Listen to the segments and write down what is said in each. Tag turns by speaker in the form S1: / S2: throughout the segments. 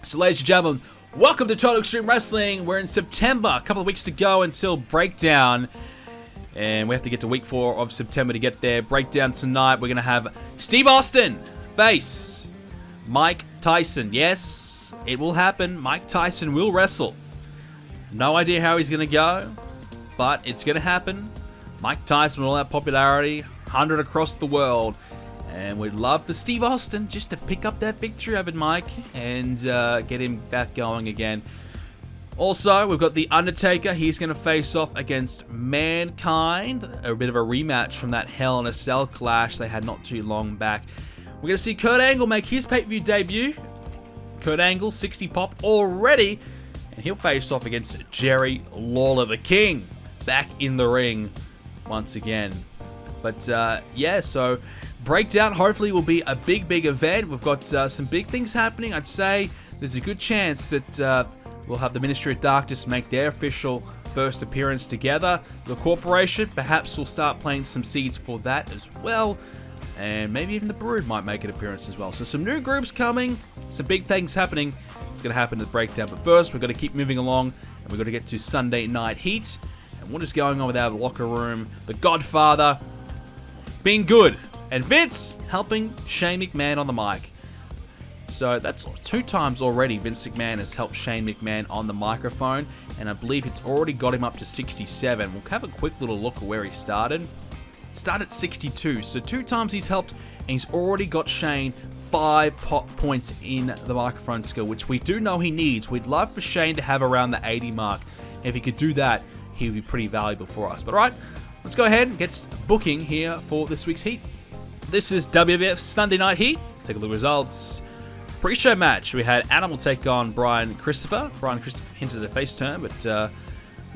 S1: So ladies and gentlemen, welcome to Total Extreme Wrestling. We're in September, a couple of weeks to go until Breakdown. And we have to get to week 4 of September to get there. Breakdown tonight, we're going to have Steve Austin face Mike Tyson. Yes, it will happen. Mike Tyson will wrestle. No idea how he's going to go, but it's going to happen. Mike Tyson with all that popularity, 100 across the world. And we'd love for Steve Austin just to pick up that victory over Mike and get him back going again. Also, we've got the Undertaker. He's going to face off against Mankind. A bit of a rematch from that Hell in a Cell clash they had not too long back. We're going to see Kurt Angle make his pay-per-view debut. Kurt Angle, 60 pop already. And he'll face off against Jerry Lawler, the King. Back in the ring once again. But, yeah, so Breakdown hopefully will be a big event. We've got some big things happening. I'd say there's a good chance that we'll have the Ministry of Darkness make their official first appearance together. The Corporation perhaps will start planting some seeds for that as well. And maybe even the Brood might make an appearance as well. So some new groups coming, some big things happening. It's going to happen to the Breakdown. But first, we've got to keep moving along, and we've got to get to Sunday Night Heat. And what is going on with our locker room? The Godfather being good, and Vince helping Shane McMahon on the mic. So that's 2 times already Vince McMahon has helped Shane McMahon on the microphone, and I believe it's already got him up to 67. We'll have a quick little look at where he started. Started at 62, so 2 times he's helped, and he's already got Shane 5 points in the microphone skill, which we do know he needs. We'd love for Shane to have around the 80 mark. And if he could do that, he would be pretty valuable for us. But alright, let's go ahead and get booking here for this week's Heat. This is WWF Sunday Night Heat. Take a look at the results. Pre-show match, we had Animal take on Brian Christopher. Brian Christopher hinted at a face turn, but got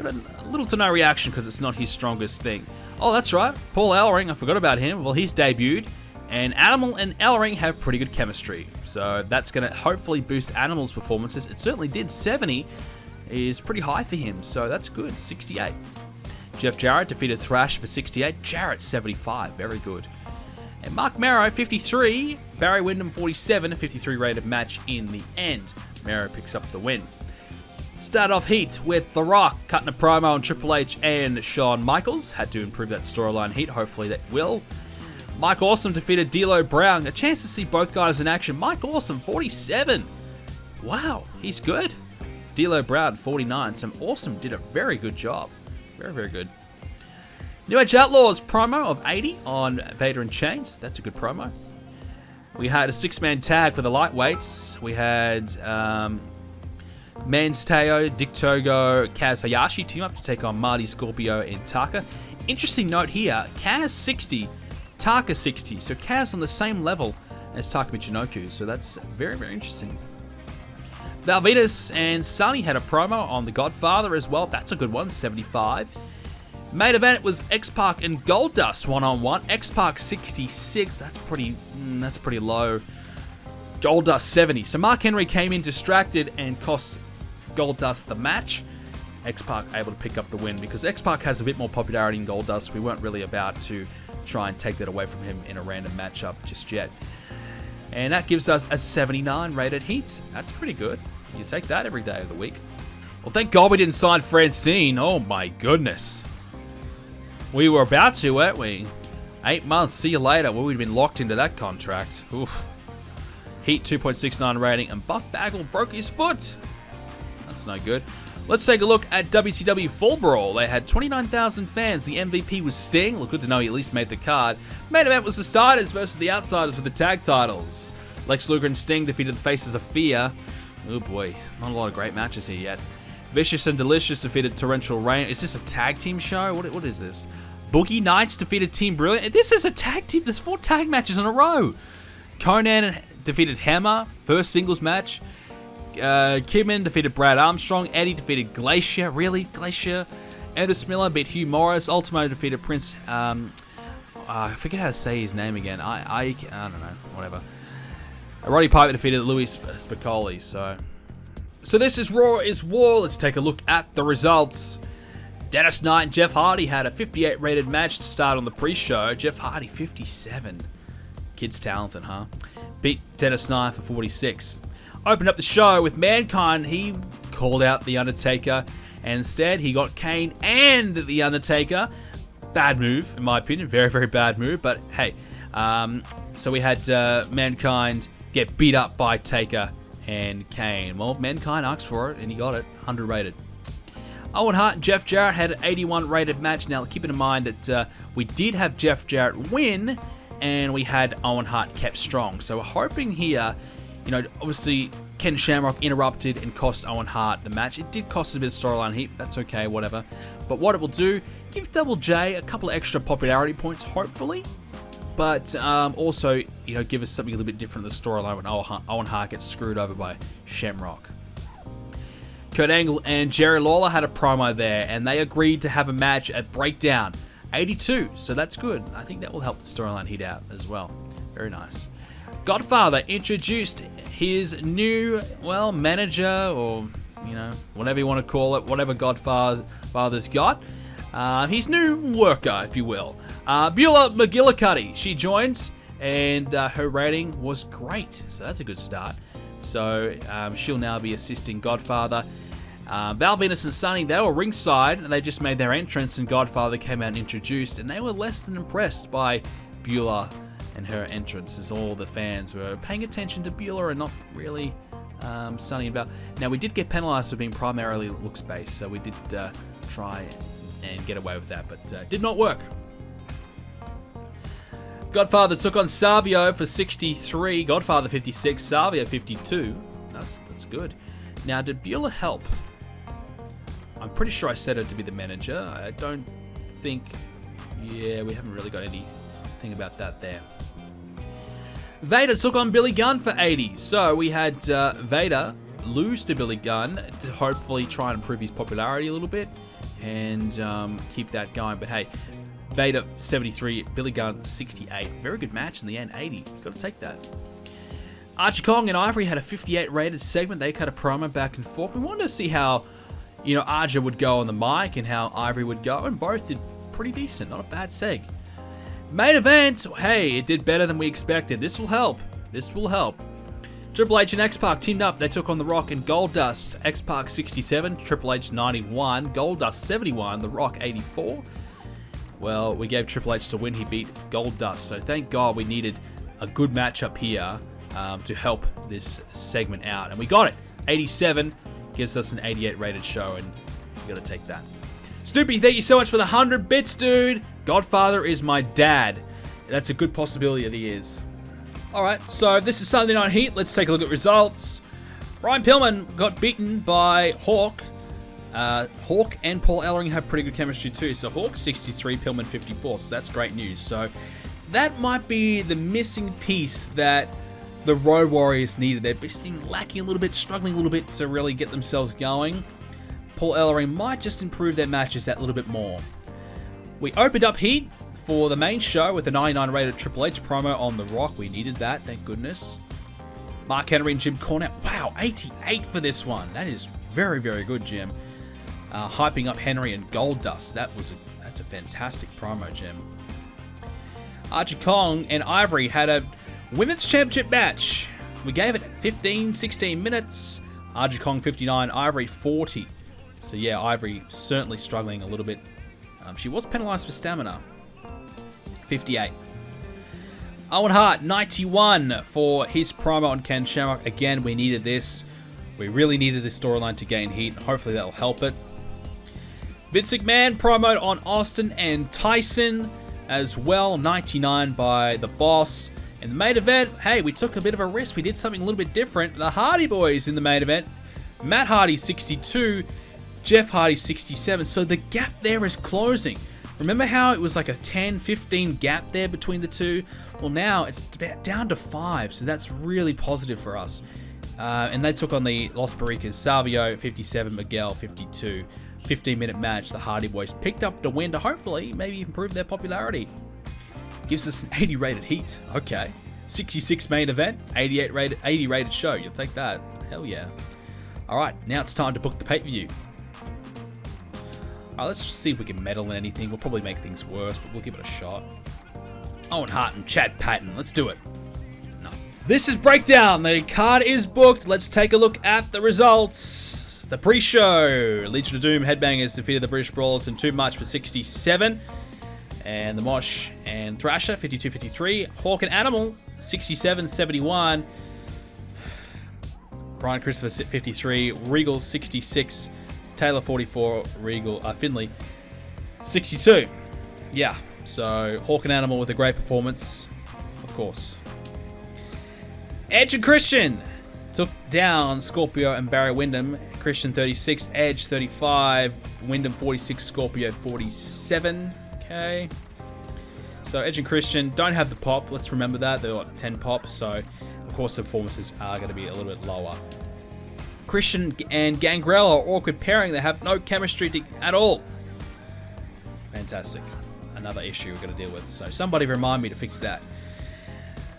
S1: a little to no reaction because it's not his strongest thing. Oh, that's right, Paul Ellering, I forgot about him. Well, he's debuted, and Animal and Ellering have pretty good chemistry. So that's going to hopefully boost Animal's performances. It certainly did. 70 is pretty high for him, so that's good. 68. Jeff Jarrett defeated Thrash for 68. Jarrett, 75. Very good. And Mark Merrow, 53. Barry Windham, 47. A 53 rated match in the end. Merrow picks up the win. Start off Heat with The Rock cutting a promo on Triple H and Shawn Michaels. Had to improve that storyline Heat. Hopefully that will. Mike Awesome defeated D'Lo Brown. A chance to see both guys in action. Mike Awesome, 47. Wow, he's good. D'Lo Brown, 49. So Awesome did a very good job. Very good. New Age Outlaws promo of 80 on Vader and Chains. That's a good promo. We had a 6-man tag for the lightweights. We had Mans Teo, Dick Togo, Kaz Hayashi team up to take on Marty, Scorpio, and Taka. Interesting note here, Kaz 60, Taka 60. So Kaz on the same level as Taka Michinoku. So that's very interesting. Val Venis and Sonny had a promo on The Godfather as well. That's a good one, 75. Main event was X-Pac and Goldust one-on-one. X-Pac 66. That's pretty low. Goldust 70. So Mark Henry came in distracted and cost Goldust the match. X-Pac able to pick up the win because X-Pac has a bit more popularity than Goldust. We weren't really about to try and take that away from him in a random matchup just yet. And that gives us a 79 rated Heat. That's pretty good. You take that every day of the week. Well, thank God we didn't sign Francine. Oh my goodness. We were about to, weren't we? 8 months, see you later. Well, we'd been locked into that contract. Oof. Heat 2.69 rating, and Buff Bagwell broke his foot. That's no good. Let's take a look at WCW Fall Brawl. They had 29,000 fans. The MVP was Sting. Look, good to know he at least made the card. Main event was the Starters versus the Outsiders for the tag titles. Lex Luger and Sting defeated the Faces of Fear. Oh boy, not a lot of great matches here yet. Vicious and Delicious defeated Torrential Rain. Is this a tag team show? What is this? Boogie Nights defeated Team Brilliant. This is a tag team. There's 4 tag matches in a row. Conan defeated Hammer. First singles match. Kidman defeated Brad Armstrong. Eddie defeated Glacier. Really? Glacier? Edis Miller beat Hugh Morris. Ultimo defeated Prince... I forget how to say his name again. I don't know. Whatever. Roddy Piper defeated Louis Spicoli. So this is Raw is War. Let's take a look at the results. Dennis Knight and Jeff Hardy had a 58 rated match to start on the pre-show. Jeff Hardy 57. Kid's talented, huh? Beat Dennis Knight for 46. Opened up the show with Mankind. He called out The Undertaker, and instead he got Kane and The Undertaker. Bad move, in my opinion. Very, very bad move, but hey. So we had Mankind get beat up by Taker and Kane. Well, Mankind asked for it, and he got it. 100 rated. Owen Hart and Jeff Jarrett had an 81 rated match. Now, keeping in mind that we did have Jeff Jarrett win, and we had Owen Hart kept strong. So we're hoping here, you know, obviously Ken Shamrock interrupted and cost Owen Hart the match. It did cost us a bit of storyline heat. That's okay, whatever. But what it will do, give Double J a couple of extra popularity points, hopefully. But also, you know, give us something a little bit different in the storyline when Owen Hart gets screwed over by Shamrock. Kurt Angle and Jerry Lawler had a promo there, and they agreed to have a match at Breakdown 82. So that's good. I think that will help the storyline heat out as well. Very nice. Godfather introduced his new, well, manager, or, you know, whatever you want to call it, whatever Godfather's got. His new worker, if you will. Beulah McGillicuddy, she joins, and her rating was great. So that's a good start. So she'll now be assisting Godfather. Val Venis and Sonny, they were ringside, and they just made their entrance, and Godfather came out and introduced, and they were less than impressed by Beulah and her entrance, as all the fans were paying attention to Beulah and not really Sonny and Val. Now, we did get penalized for being primarily looks-based, so we did try and get away with that, but did not work. Godfather took on Savio for 63, Godfather 56, Savio 52. That's good. Now, did Beulah help? I'm pretty sure I set her to be the manager. I don't think... Yeah, we haven't really got anything about that there. Vader took on Billy Gunn for 80. So we had Vader lose to Billy Gunn to hopefully try and improve his popularity a little bit and keep that going. But hey, Vader 73, Billy Gunn 68. Very good match in the end, 80. You've got to take that. Archie Kong and Ivory had a 58 rated segment. They cut a promo back and forth. We wanted to see how, you know, Archer would go on the mic and how Ivory would go, and both did pretty decent. Not a bad seg. Main event, hey, it did better than we expected. This will help. This will help. Triple H and X-Pac teamed up. They took on The Rock and Goldust. X-Pac 67, Triple H 91, Goldust 71, The Rock 84. Well, we gave Triple H the win. He beat Goldust. So thank God we needed a good matchup here to help this segment out. And we got it. 87 gives us an 88 rated show, and you got to take that. Snoopy, thank you so much for the 100 bits, dude. Godfather is my dad. That's a good possibility that he is. Alright, so this is Sunday Night Heat. Let's take a look at results. Brian Pillman got beaten by Hawk. Hawk and Paul Ellering have pretty good chemistry too. So Hawk 63, Pillman 54. So that's great news. So that might be the missing piece that the Road Warriors needed. They're just lacking a little bit, struggling a little bit to really get themselves going. Paul Ellering might just improve their matches that little bit more. We opened up Heat for the main show with a 99 rated Triple H promo on The Rock. We needed that, thank goodness. Mark Henry and Jim Cornette. Wow, 88 for this one. That is very, very good, Jim. Hyping up Henry and Goldust. That's a fantastic promo, Jim. Archie Kong and Ivory had a women's championship match. We gave it 16 minutes. Archie Kong 59, Ivory 40. So yeah, Ivory certainly struggling a little bit. She was penalized for stamina. 58. Owen Hart, 91 for his promo on Ken Shamrock. Again, we needed this. We really needed this storyline to gain heat. Hopefully that'll help it. Vince McMahon promoed on Austin and Tyson as well. 99 by the Boss. In the main event, hey, we took a bit of a risk. We did something a little bit different. The Hardy Boys in the main event. Matt Hardy, 62. Jeff Hardy, 67. So the gap there is closing. Remember how it was like a 10-15 gap there between the two? Well, now it's about down to 5. So that's really positive for us. And they took on the Los Barricas. Savio, 57. Miguel, 52. 15-minute match. The Hardy Boys picked up the win to hopefully maybe improve their popularity. Gives us an 80 rated heat. Okay. 66 main event. 80 rated show. You'll take that. Hell yeah. Alright, now it's time to book the pay-per-view. Let's see if we can meddle in anything. We'll probably make things worse, but we'll give it a shot. Owen Hart and Chad Patton. Let's do it. No. This is Breakdown. The card is booked. Let's take a look at the results. The pre-show. Legion of Doom Headbangers defeated the British Brawlers in 2 match for 67. And the Mosh and Thrasher, 52-53. Hawk and Animal, 67-71. Brian Christopher, 53. Regal, 66. Taylor, 44. Regal, Finley, 62. Yeah, so Hawk and Animal with a great performance, of course. Edge and Christian took down Scorpio and Barry Windham. Christian, 36. Edge, 35. Windham, 46. Scorpio, 47. Okay. So Edge and Christian don't have the pop. Let's remember that. They've got 10 pops, so of course the performances are going to be a little bit lower. Christian and Gangrel are awkward pairing. They have no chemistry at all. Fantastic. Another issue we're going to deal with. So somebody remind me to fix that.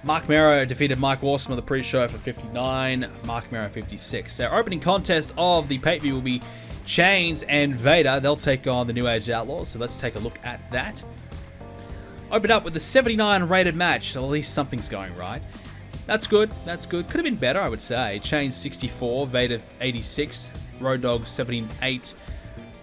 S1: Mark Mero defeated Mike Awesome on the pre-show for 59. Mark Mero, 56. Our opening contest of the pay-per-view will be Chains and Vader. They'll take on the New Age Outlaws. So let's take a look at that. Open up with the 79 rated match. So at least something's going right. That's good. That's good. Could have been better, I would say. Chains 64, Vader 86, Road Dogg 78,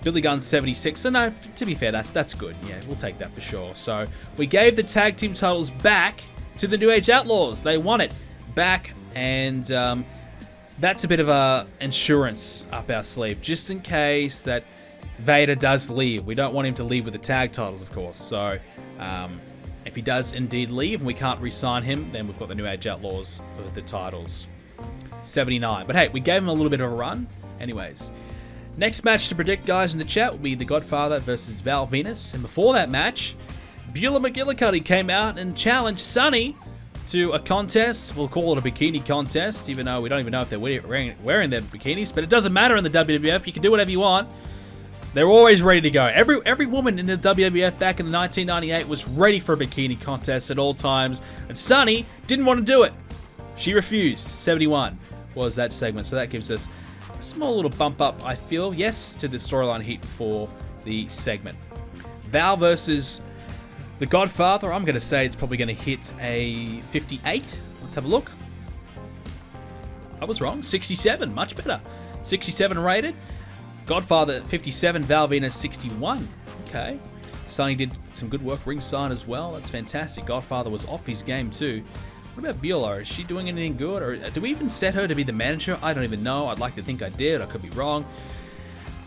S1: Billy Gunn 76. So no, to be fair, that's good. Yeah, we'll take that for sure. So we gave the tag team titles back to the New Age Outlaws. They won it back, and that's a bit of a insurance up our sleeve, just in case that Vader does leave. We don't want him to leave with the tag titles, of course. So if he does indeed leave and we can't re-sign him, then we've got the New Age Outlaws with the titles. 79. But hey, we gave him a little bit of a run. Anyways, next match to predict, guys, in the chat will be the Godfather versus Val Venis. And before that match, Beulah McGillicuddy came out and challenged Sonny to a contest. We'll call it a bikini contest, even though we don't even know if they're wearing their bikinis. But it doesn't matter in the WWF. You can do whatever you want. They're always ready to go. Every woman in the WWF back in 1998 was ready for a bikini contest at all times. And Sonny didn't want to do it. She refused. 71 was that segment. So that gives us a small little bump up, I feel, yes, to the storyline heat for the segment. Val versus the Godfather. I'm going to say it's probably going to hit a 58. Let's have a look. I was wrong. 67. Much better. 67 rated. Godfather 57, Val Venis 61. Okay. Sonny did some good work ringside as well. That's fantastic. Godfather was off his game too. What about Beulah? Is she doing anything good? Or do we even set her to be the manager? I don't even know. I'd like to think I did. I could be wrong.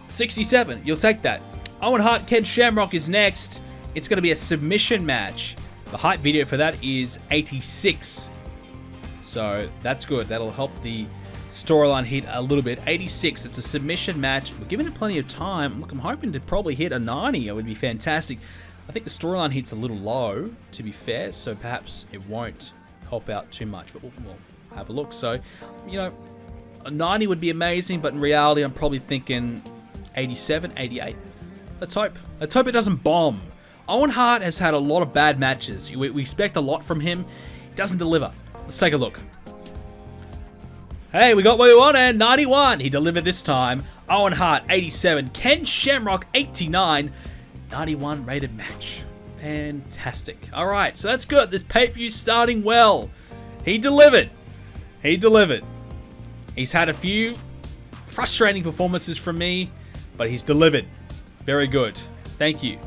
S1: 67. You'll take that. Owen Hart, Ken Shamrock is next. It's going to be a submission match. The hype video for that is 86. So that's good. That'll help the storyline hit a little bit. 86, it's a submission match. We're giving it plenty of time. Look, I'm hoping to probably hit a 90. It would be fantastic. I think the storyline hit's a little low, to be fair, so perhaps it won't help out too much, but we'll have a look. So, you know, a 90 would be amazing, but in reality, I'm probably thinking 87, 88. Let's hope. Let's hope it doesn't bomb. Owen Hart has had a lot of bad matches. We expect a lot from him. He doesn't deliver. Let's take a look. Hey, we got what we wanted. 91. He delivered this time. Owen Hart, 87. Ken Shamrock, 89. 91 rated match. Fantastic. All right, so that's good. This pay-per-view's starting well. He delivered. He delivered. He's had a few frustrating performances from me, but he's delivered. Very good. Thank you.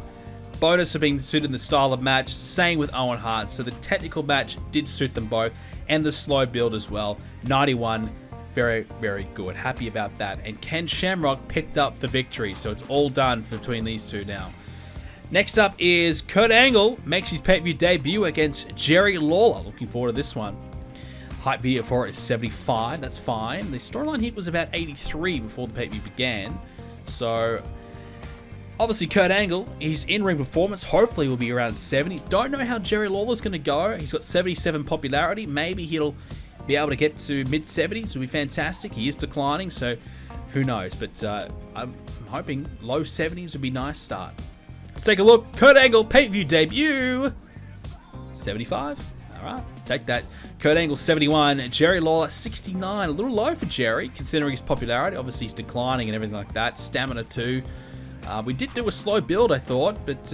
S1: Bonus for being suited in the style of match. Same with Owen Hart. So the technical match did suit them both, and the slow build as well. 91, very, very good. Happy about that. And Ken Shamrock picked up the victory, so it's all done between these two now. Next up is Kurt Angle makes his pay-per-view debut against Jerry Lawler. Looking forward to this one. Hype video for it is 75. That's fine. The storyline hit was about 83 before the pay-per-view began. So obviously, Kurt Angle, his in-ring performance hopefully will be around 70. Don't know how Jerry Lawler's going to go. He's got 77 popularity. Maybe he'll be able to get to mid-70s. It'll be fantastic. He is declining, so who knows. But I'm hoping low 70s would be a nice start. Let's take a look. Kurt Angle pay-per-view debut. 75. All right, take that. Kurt Angle 71. Jerry Lawler 69. A little low for Jerry, considering his popularity. Obviously, he's declining and everything like that. Stamina too. We did do a slow build, I thought, but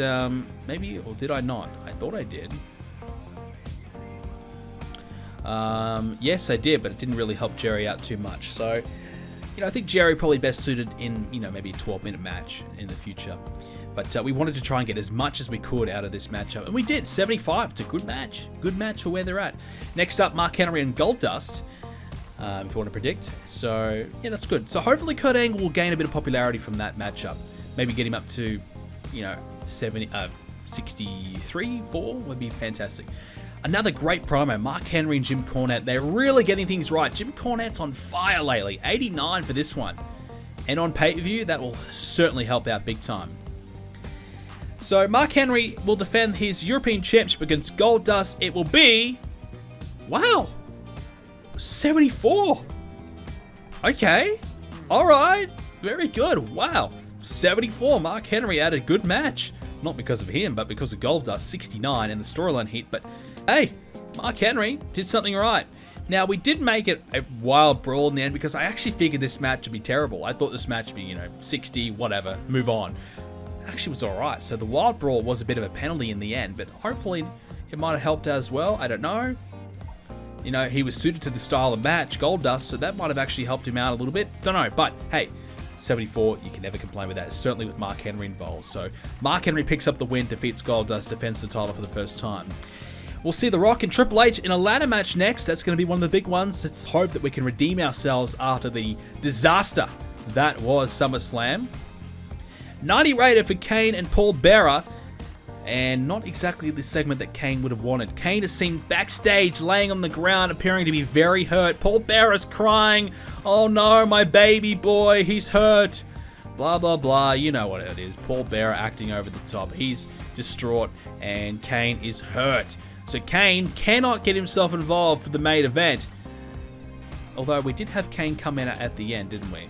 S1: maybe, or did I not? I thought I did. Yes, I did, but it didn't really help Jerry out too much. So, you know, I think Jerry probably best suited in, you know, maybe a 12-minute match in the future. But we wanted to try and get as much as we could out of this matchup, and we did. 75. It's a good match. Good match for where they're at. Next up, Mark Henry and Goldust, if you want to predict. So, yeah, that's good. So hopefully Kurt Angle will gain a bit of popularity from that matchup. Maybe get him up to, you know, 63, 4 would be fantastic. Another great promo, Mark Henry and Jim Cornette. They're really getting things right. Jim Cornette's on fire lately. 89 for this one. And on pay-per-view, that will certainly help out big time. So Mark Henry will defend his European Championship against Goldust. It will be... Wow. 74. Okay. Alright. Very good. Wow. 74. Mark Henry had a good match. Not because of him, but because of Goldust. 69 and the storyline hit. But hey, Mark Henry did something right. Now, we did make it a wild brawl in the end because I actually figured this match would be terrible. I thought this match would be, you know, 60, whatever, move on. Actually was alright. So the wild brawl was a bit of a penalty in the end, but hopefully it might have helped out as well. I don't know. You know, he was suited to the style of match, Goldust, so that might have actually helped him out a little bit. Don't know, but hey, 74, you can never complain with that, certainly with Mark Henry involved. So Mark Henry picks up the win, defeats Goldust, defends the title for the first time. We'll see The Rock and Triple H in a ladder match next. That's going to be one of the big ones. Let's hope that we can redeem ourselves after the disaster that was SummerSlam. 90 rated for Kane and Paul Bearer, and not exactly the segment that Kane would have wanted. Kane is seen backstage laying on the ground appearing to be very hurt. Paul Bearer's crying, "Oh no, my baby boy, he's hurt." Blah blah blah, you know what it is. Paul Bearer acting over the top. He's distraught and Kane is hurt. So Kane cannot get himself involved for the main event. Although we did have Kane come in at the end, didn't we?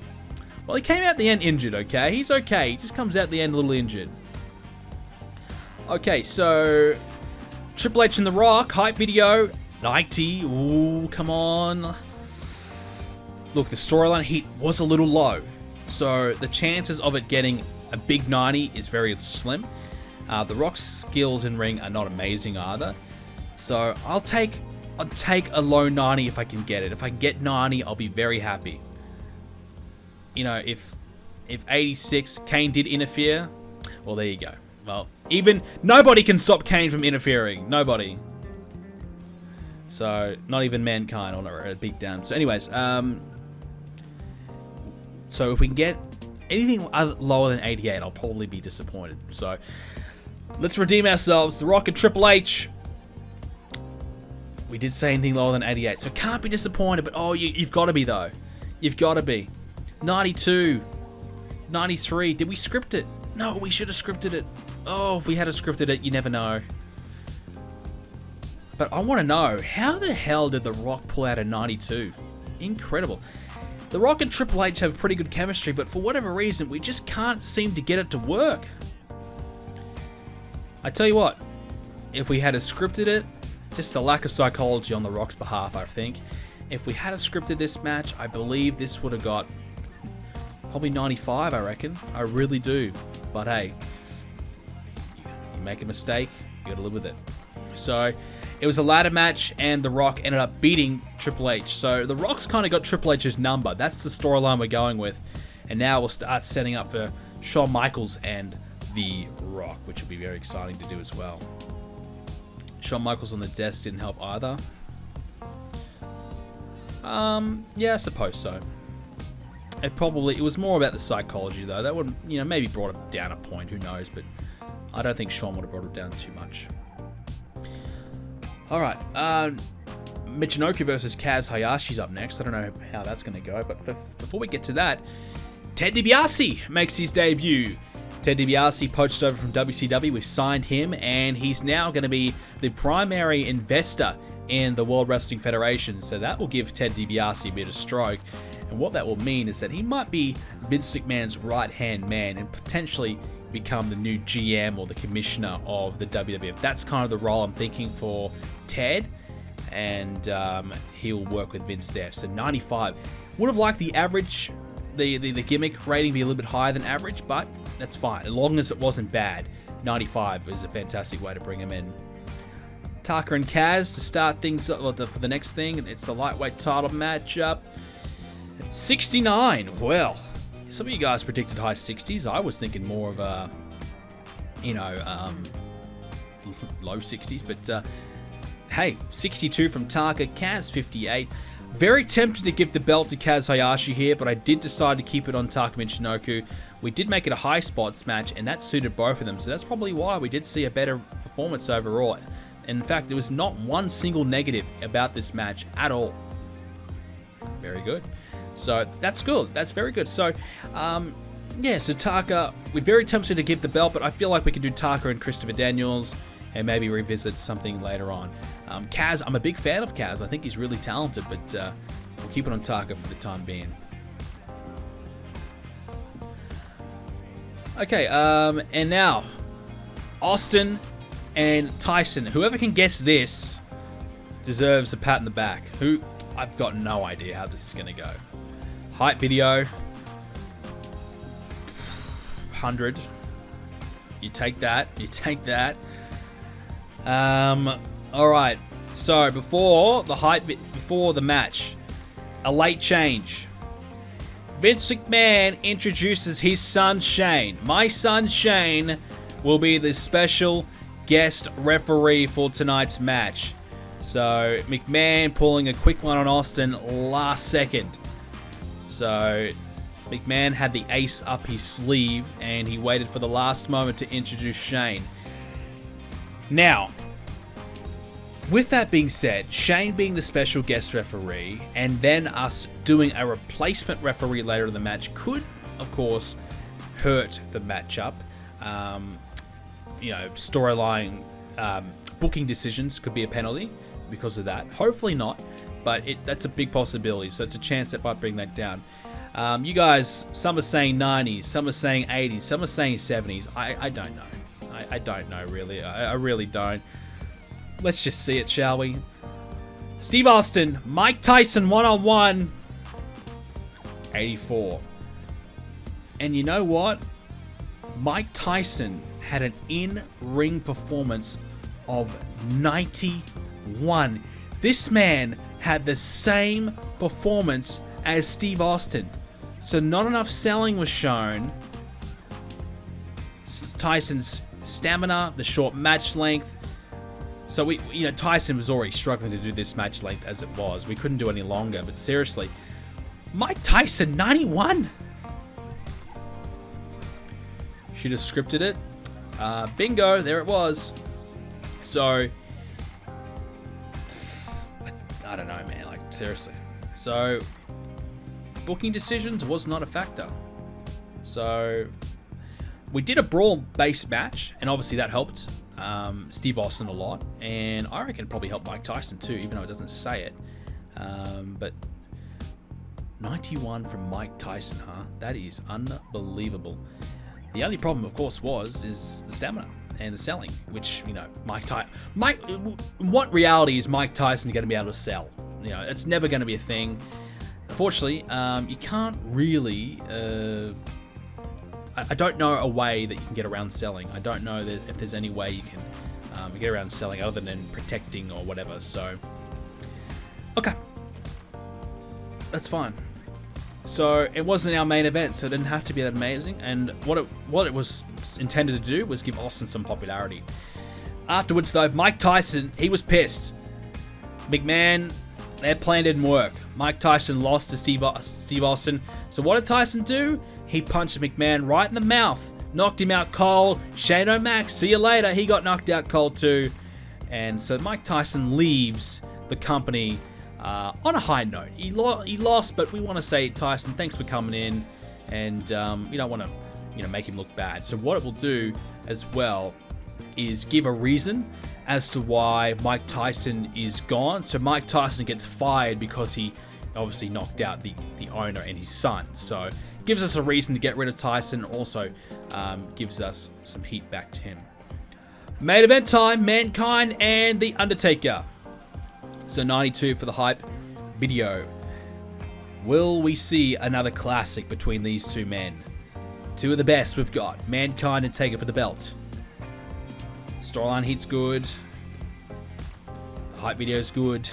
S1: Well, he came out the end injured, okay? He's okay. He just comes out the end a little injured. Okay, so Triple H and The Rock, hype video, 90. Ooh, come on. Look, the storyline heat was a little low, so the chances of it getting a big 90 is very slim. The Rock's skills in ring are not amazing either, so I'll take a low 90 if I can get it. If I can get 90, I'll be very happy. You know, if 86, Kane did interfere, well, there you go. Well, even nobody can stop Kane from interfering. Nobody. So, not even mankind on a beat down. So, anyways, so if we can get anything lower than 88, I'll probably be disappointed. So, let's redeem ourselves. The Rock and Triple H. We did say anything lower than 88, so can't be disappointed. But oh, you've got to be though. You've got to be. 92, 93. Did we script it? No, we should have scripted it. Oh, if we had scripted it, you never know. But I want to know, how the hell did The Rock pull out a 92? Incredible. The Rock and Triple H have pretty good chemistry, but for whatever reason, we just can't seem to get it to work. I tell you what, if we had scripted it, just the lack of psychology on The Rock's behalf, I think. If we had scripted this match, I believe this would have got probably 95, I reckon. I really do. But hey, you make a mistake, you gotta live with it. So, it was a ladder match, and The Rock ended up beating Triple H. So, The Rock's kind of got Triple H's number. That's the storyline we're going with. And now we'll start setting up for Shawn Michaels and The Rock, which will be very exciting to do as well. Shawn Michaels on the desk didn't help either. Yeah, I suppose so. It was more about the psychology though. That would, you know, maybe brought it down a point, who knows, but I don't think Shawn would have brought it down too much. Alright, Michinoku versus Kaz Hayashi's up next. I don't know how that's going to go, but before we get to that, Ted Dibiase makes his debut. Ted Dibiase poached over from WCW. We've signed him, and he's now going to be the primary investor in the World Wrestling Federation. So that will give Ted Dibiase a bit of stroke. And what that will mean is that he might be Vince McMahon's right-hand man and potentially become the new GM or the commissioner of the WWF. That's kind of the role I'm thinking for Ted, and he'll work with Vince there. So 95. Would have liked the average, the gimmick rating be a little bit higher than average, but That's fine. As long as it wasn't bad. 95 is a fantastic way to bring him in. Taka and Kaz to start things up for the next thing. It's the lightweight title matchup. 69. Well, some of you guys predicted high 60s. I was thinking more of a, low 60s. But hey, 62 from Taka. Kaz 58. Very tempted to give the belt to Kaz Hayashi here, but I did decide to keep it on Taka Michinoku. We did make it a high spots match, and that suited both of them. So that's probably why we did see a better performance overall. In fact, there was not one single negative about this match at all. Very good. So that's good. That's very good. So, so Taka, we're very tempted to give the belt, but I feel like we can do Taka and Christopher Daniels and maybe revisit something later on. Kaz, I'm a big fan of Kaz. I think he's really talented, but we'll keep it on Taka for the time being. Okay, and now, Austin and Tyson. Whoever can guess this deserves a pat in the back. I've got no idea how this is going to go. Hype video. 100. You take that. You take that. Alright. So, before the match, a late change. Vince McMahon introduces his son Shane. My son Shane will be the special guest referee for tonight's match. So McMahon pulling a quick one on Austin last second. So McMahon had the ace up his sleeve and he waited for the last moment to introduce Shane. Now, with that being said, Shane being the special guest referee and then us doing a replacement referee later in the match could, of course, hurt the matchup. Storyline booking decisions could be a penalty because of that. Hopefully not, but that's a big possibility. So it's a chance that might bring that down. You guys, some are saying 90s, some are saying 80s, some are saying 70s. I don't know. I don't know, really. I really don't. Let's just see it, shall we? Steve Austin, Mike Tyson one-on-one. 84. And you know what? Mike Tyson had an in-ring performance of 91. This man had the same performance as Steve Austin. So not enough selling was shown. Tyson's stamina, the short match length. So Tyson was already struggling to do this match length as it was. We couldn't do any longer, but seriously. Mike Tyson, 91? Should have scripted it. Bingo, there it was. So, I don't know, man. Like, seriously. So, booking decisions was not a factor. So, we did a brawl-based match, and obviously that helped Steve Austin a lot. And I reckon it probably helped Mike Tyson too, even though it doesn't say it. But 91 from Mike Tyson, huh? That is unbelievable. The only problem, of course, is the stamina and the selling, which, what reality is Mike Tyson going to be able to sell? It's never going to be a thing. Unfortunately, you can't really... I don't know a way that you can get around selling. I don't know if there's any way you can get around selling other than protecting or whatever. So, okay. That's fine. So it wasn't our main event, so it didn't have to be that amazing. And what it was intended to do was give Austin some popularity. Afterwards, though, Mike Tyson, he was pissed. McMahon, their plan didn't work. Mike Tyson lost to Steve Austin. So what did Tyson do? He punched McMahon right in the mouth, knocked him out cold. Shane O'Mac, see you later. He got knocked out cold too. And so Mike Tyson leaves the company on a high note. He lost, but we want to say, Tyson, thanks for coming in, and we don't want to, make him look bad. So what it will do as well is give a reason as to why Mike Tyson is gone. So Mike Tyson gets fired because he obviously knocked out the owner and his son. So gives us a reason to get rid of Tyson. Also gives us some heat back to him. Main event time, Mankind and The Undertaker. So 92 for the hype video. Will we see another classic between these two men? Two of the best we've got. Mankind and Taker for the belt. Storyline heat's good. The hype video's good.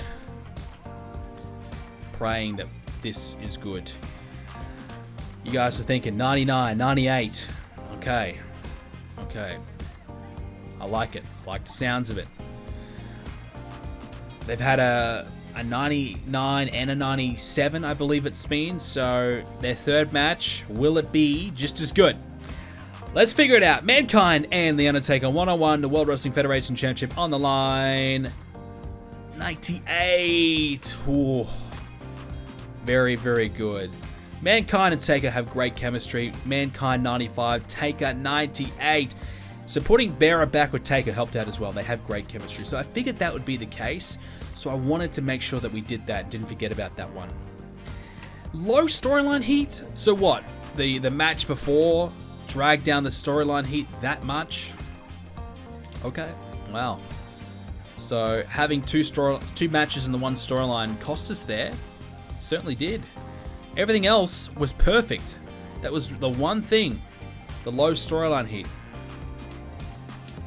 S1: Praying that this is good. You guys are thinking 99, 98. Okay. I like it. I like the sounds of it. They've had a 99 and a 97, I believe it's been. So their third match, will it be just as good? Let's figure it out. Mankind and The Undertaker one-on-one, the World Wrestling Federation Championship on the line. 98. Ooh. Very, very good. Mankind and Taker have great chemistry. Mankind 95, Taker 98. So putting Bearer back with Taker helped out as well. They have great chemistry. So I figured that would be the case. So I wanted to make sure that we did that and didn't forget about that one. Low storyline heat. So what? The match before dragged down the storyline heat that much? Okay. Wow. So having two matches in the one storyline cost us there. Certainly did. Everything else was perfect. That was the one thing. The low storyline heat.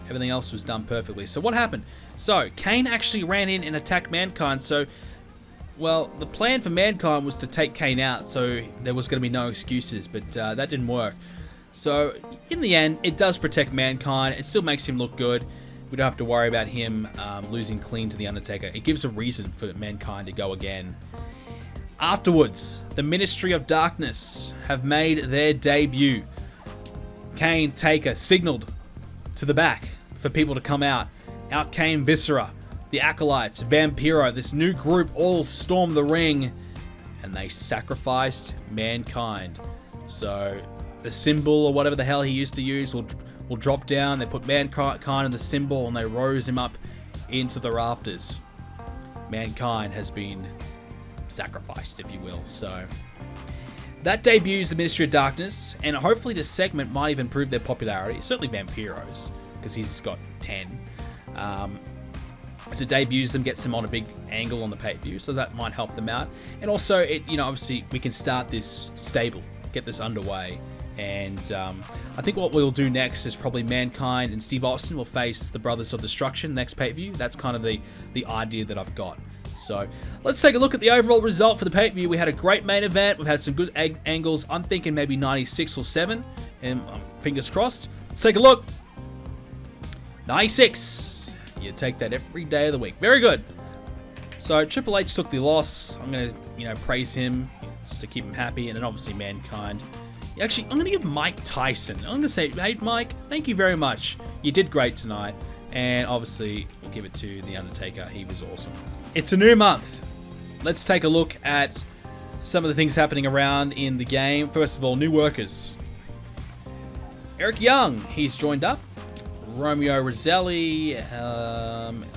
S1: Everything else was done perfectly. So what happened? So Kane actually ran in and attacked Mankind. So, well, the plan for Mankind was to take Kane out. So there was going to be no excuses. But that didn't work. So in the end, it does protect Mankind. It still makes him look good. We don't have to worry about him losing clean to The Undertaker. It gives a reason for Mankind to go again. Afterwards, the Ministry of Darkness have made their debut. Kane, Taker signaled to the back for people to come out. Out came Viscera, the Acolytes, Vampiro, this new group all stormed the ring and they sacrificed Mankind. So the symbol or whatever the hell he used to use will drop down. They put Mankind in the symbol and they rose him up into the rafters. Mankind has been sacrificed, if you will. So that debuts the Ministry of Darkness, and hopefully this segment might even prove their popularity. Certainly Vampiro's, because he's got 10. So debuts them, gets them on a big angle on the pay-per-view, so that might help them out. And also, it, obviously we can start this stable, get this underway. And I think what we'll do next is probably Mankind and Steve Austin will face the Brothers of Destruction next pay-per-view. That's kind of the idea that I've got. So let's take a look at the overall result for the pay-per-view. We had a great main event. We've had some good angles. I'm thinking maybe 96 or 7. And fingers crossed. Let's take a look. 96. You take that every day of the week. Very good. So Triple H took the loss. I'm going to, praise him just to keep him happy. And then obviously Mankind. Actually, I'm going to give Mike Tyson. I'm going to say, hey, Mike, thank you very much. You did great tonight. And obviously, we'll give it to The Undertaker. He was awesome. It's a new month. Let's take a look at some of the things happening around in the game. First of all, new workers. Eric Young, he's joined up. Romeo Roselli,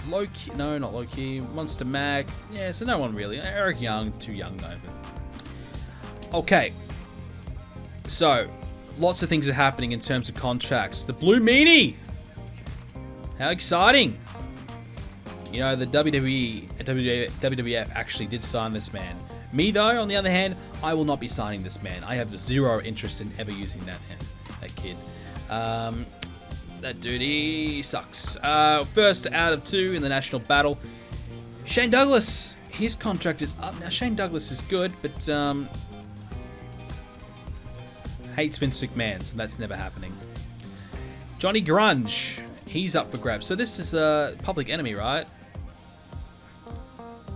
S1: Loki, no, not Loki, Monster Mag. Yeah, so no one really. Eric Young, too young though. But... Okay. So, lots of things are happening in terms of contracts. The Blue Meanie! How exciting! The WWF actually did sign this man. Me, though, on the other hand, I will not be signing this man. I have zero interest in ever using that kid. That dude, he sucks. First out of 2 in the national battle. Shane Douglas, his contract is up. Now, Shane Douglas is good, but hates Vince McMahon, so that's never happening. Johnny Grunge, he's up for grabs. So this is a Public Enemy, right?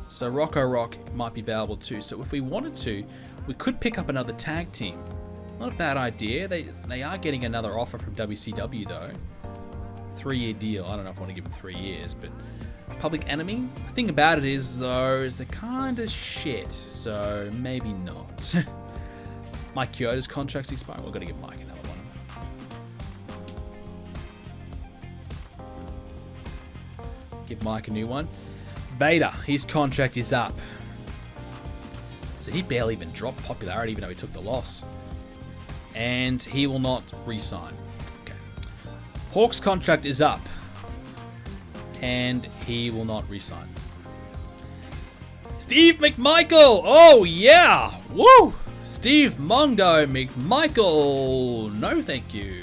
S1: So Rocco Rock might be available too. So if we wanted to, we could pick up another tag team. Not a bad idea. They are getting another offer from WCW though. 3-year deal. I don't know if I want to give them 3 years, but Public Enemy. The thing about it is though, is they're kind of shit. So maybe not. Mike Kyoto's contract's expiring. We're gonna give Mike another one. Give Mike a new one. Vader, his contract is up. So he barely even dropped popularity even though he took the loss. And he will not re-sign. Okay. Hawk's contract is up. And he will not re-sign. Steve McMichael! Oh yeah! Woo! Steve Mongo McMichael. No, thank you.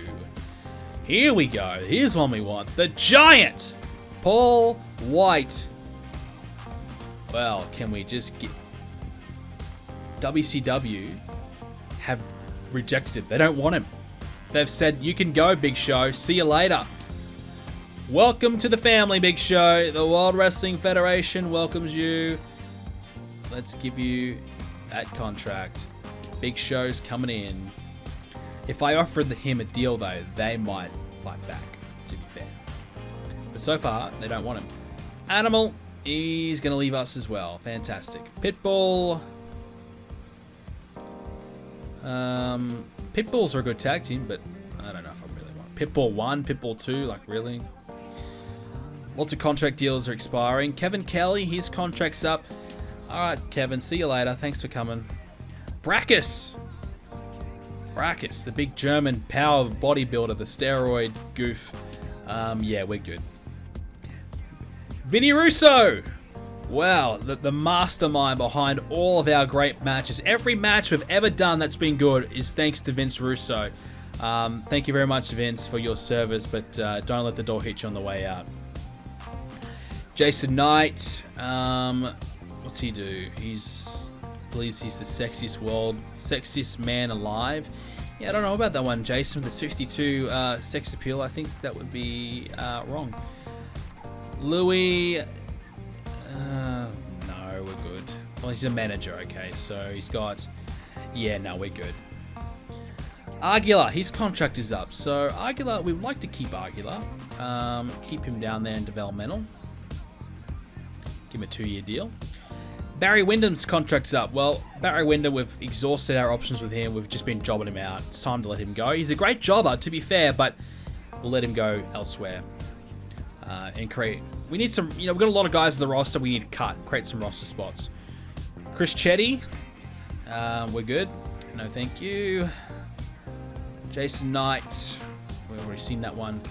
S1: Here we go. Here's one we want. The Giant. Paul White. Well, can we just get... WCW have rejected him. They don't want him. They've said, you can go, Big Show. See you later. Welcome to the family, Big Show. The World Wrestling Federation welcomes you. Let's give you that contract. Big Show's coming in. If I offered him a deal, though, they might fight back, to be fair. But so far, they don't want him. Animal, he's going to leave us as well. Fantastic. Pitbull. Pitbulls are a good tag team, but I don't know if I really want Pitbull 1, Pitbull 2, like really? Lots of contract deals are expiring. Kevin Kelly, his contract's up. Alright, Kevin, see you later. Thanks for coming. Brackus, the big German power bodybuilder, the steroid goof. Yeah, we're good. Vinny Russo! Wow, the mastermind behind all of our great matches. Every match we've ever done that's been good is thanks to Vince Russo. Thank you very much, Vince, for your service, but don't let the door hit you on the way out. Jason Knight, what's he do? Believes he's the sexiest man alive. Yeah, I don't know about that one, Jason, with the 62 sex appeal. I think that would be wrong. Louis, no, we're good. Well, he's a manager, okay, so he's got, yeah, no, we're good. Aguilar, his contract is up, so Aguilar, we would like to keep Aguilar. Keep him down there in developmental. Give him a 2-year deal. Barry Windham's contract's up. Well, Barry Windham, we've exhausted our options with him. We've just been jobbing him out. It's time to let him go. He's a great jobber, to be fair, but we'll let him go elsewhere. And create... We need some... You know, we've got a lot of guys in the roster we need to cut. Create some roster spots. Chris Chetty. We're good. No, thank you. Jason Knight. We've already seen that one.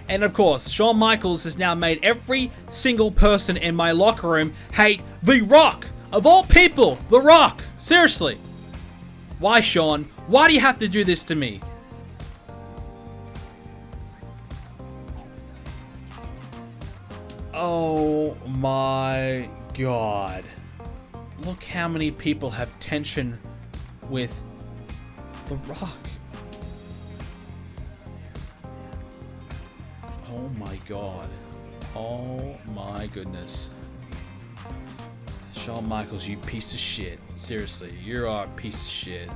S1: And of course, Shawn Michaels has now made every single person in my locker room hate The Rock. Of all people, The Rock. Seriously. Why, Shawn? Why do you have to do this to me? Oh my God. Look how many people have tension with The Rock. Oh my God. Oh my goodness. Shawn Michaels, you piece of shit. Seriously, you are a piece of shit.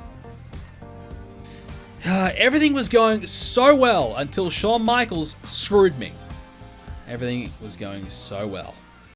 S1: Everything was going so well until Shawn Michaels screwed me. Everything was going so well.